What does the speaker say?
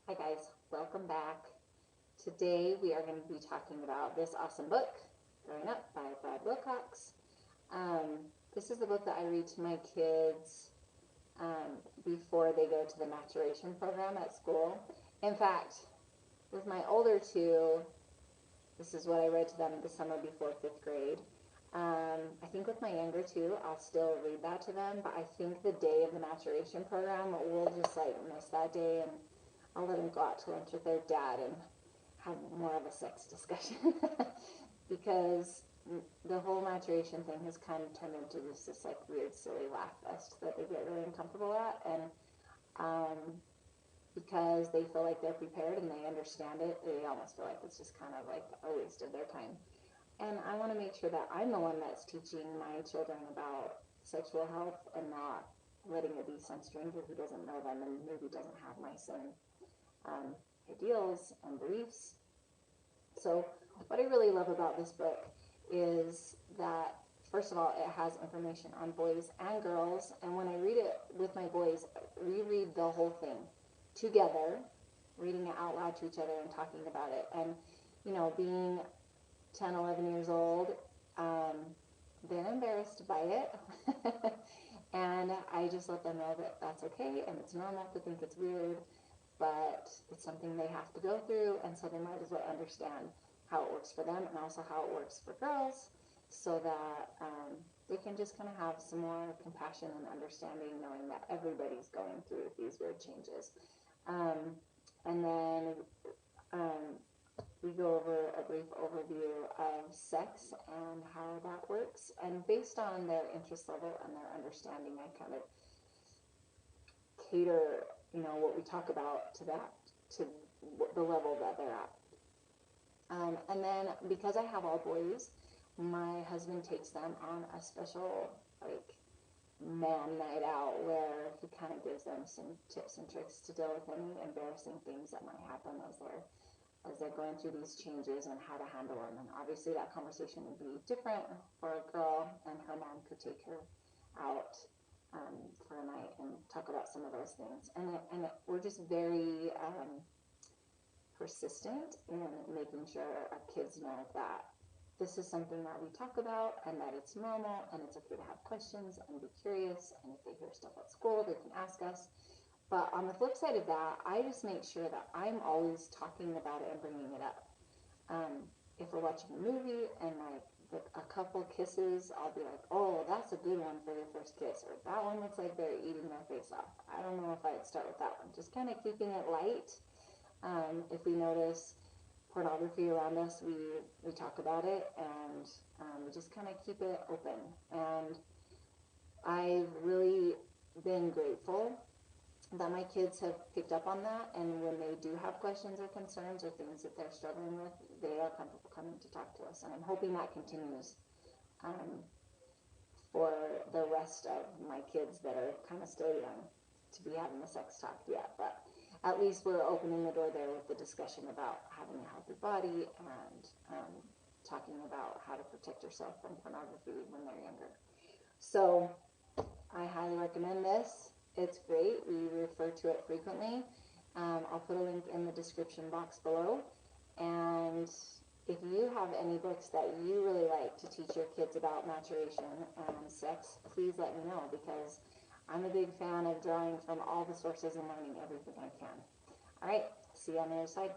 Hi guys, welcome back. Today we are going to be talking about this awesome book, Growing Up by Wilcox. This is the book that I read to my kids before they go to the maturation program at school. In fact, with my older two, this is what I read to them the summer before 5th grade. I think with my younger two, I'll still read that to them, but I think the day of the maturation program, we'll just miss that day, and I'll let them go out to lunch with their dad and have more of a sex discussion because the whole maturation thing has kind of turned into this weird, silly laugh fest that they get really uncomfortable at, and because they feel like they're prepared and they understand it, they almost feel like it's just kind of like a waste of their time. And I want to make sure that I'm the one that's teaching my children about sexual health and not letting it be some stranger who doesn't know them and maybe doesn't have my same ideals and beliefs. So what I really love about this book is that, first of all, it has information on boys and girls, and when I read it with my boys, we read the whole thing together, reading it out loud to each other and talking about it. And, being 10, 11 years old, they're embarrassed by it. And I just let them know that that's okay and it's normal to think it's weird, but it's something they have to go through, and so they might as well understand how it works for them and also how it works for girls, so that they can just kind of have some more compassion and understanding, knowing that everybody's going through these weird changes. And then we go over a brief overview of sex and how that works, and based on their interest level and their understanding, I kind of cater what we talk about to the level that they're at. And then because I have all boys, my husband takes them on a special man night out where he kind of gives them some tips and tricks to deal with any embarrassing things that might happen as they're going through these changes and how to handle them. And obviously that conversation would be different for a girl, and her mom could take her out for a night and talk about some of those things. And we're just very persistent in making sure our kids know that this is something that we talk about and that it's normal and it's okay to have questions and be curious, and if they hear stuff at school, they can ask us. But on the flip side of that, I just make sure that I'm always talking about it and bringing it up. If we're watching a movie and a couple kisses, I'll be like, oh, that's a good one for your first kiss, or that one looks like they're eating their face off. I don't know if I'd start with that one. Just kind of keeping it light. If we notice pornography around us, we talk about it, and we just kind of keep it open. And I've really been grateful that my kids have picked up on that, and when they do have questions or concerns or things that they're struggling with, they are comfortable coming to talk to us, and I'm hoping that continues for the rest of my kids that are kind of still young to be having the sex talk yet. But at least we're opening the door there with the discussion about having a healthy body and talking about how to protect yourself from pornography when they're younger. So I highly recommend this. It's great. We refer to it frequently. I'll put a link in the description box below. And if you have any books that you really like to teach your kids about maturation and sex, please let me know, because I'm a big fan of drawing from all the sources and learning everything I can. All right, see you on the other side.